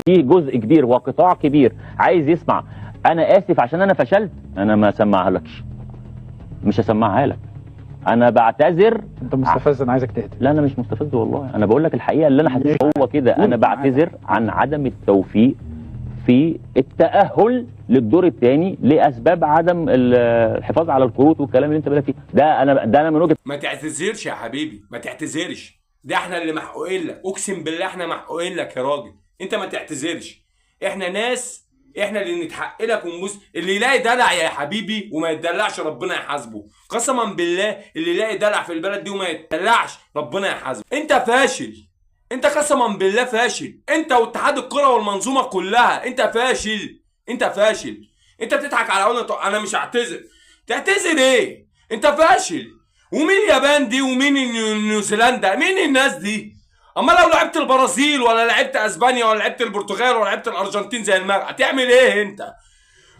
في جزء كبير وقطاع كبير عايز يسمع انا اسف عشان انا فشلت، انا ما اسمعها لكش، مش هسمعها لك. انا بعتذر. انت مستفز، انا عايزك تهدى. لا انا مش مستفز والله، انا بقول لك الحقيقه اللي انا حاسسها هو كده. انا بعتذر عن عدم التوفيق في التاهل للدور الثاني لاسباب عدم الحفاظ على الكروت والكلام اللي انت بقى فيه ده. انا من وجهه. ما تعتذرش يا حبيبي، ما تعتذرش، ده احنا اللي محقوقين لك، اقسم بالله احنا محقوقين لك يا راجل. انت ما تعتذرش، احنا ناس، احنا اللي نتحق لك ونبوس. اللي يلاقي دلع يا حبيبي وما يتدلعش ربنا يحاسبه، قسما بالله. اللي يلاقي دلع في البلد دي وما يتدلعش ربنا يحاسبه. انت فاشل، انت قسما بالله فاشل، انت واتحاد الكرة والمنظومه كلها. انت فاشل، انت فاشل. انت بتضحك على قولنا انا مش هعتذر. تعتذر ايه؟ انت فاشل. ومين اليابان دي ومين نيوزيلندا؟ مين الناس دي؟ اما لو لعبت البرازيل ولا لعبت اسبانيا ولا لعبت البرتغال ولا لعبت الارجنتين زي المغرب هتعمل ايه انت؟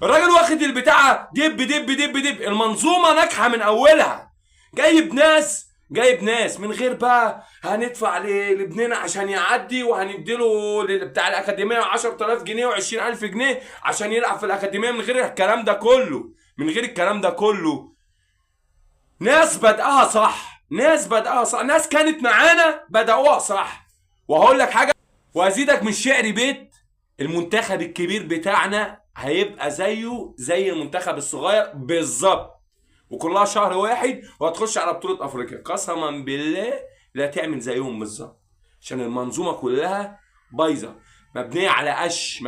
الراجل واخد البتاعه دب دب دب دب. المنظومه ناجحه من اولها. جايب ناس من غير بقى هندفع لابننا عشان يعدي وهنديله بتاع الاكاديميه 10000 جنيه و20000 جنيه عشان يلعب في الاكاديميه. من غير الكلام ده كله، ناس بدأها صح، ناس كانت معانا بدأوها صح. وهقول لك حاجه وازيدك من شعر بيت، المنتخب الكبير بتاعنا هيبقى زيه زي المنتخب الصغير بالظبط، وكلها شهر واحد وهتخش على بطولة افريقيا. قسما بالله لا تعمل زيهم بالظبط، عشان المنظومة كلها بايظة، مبنية على قش.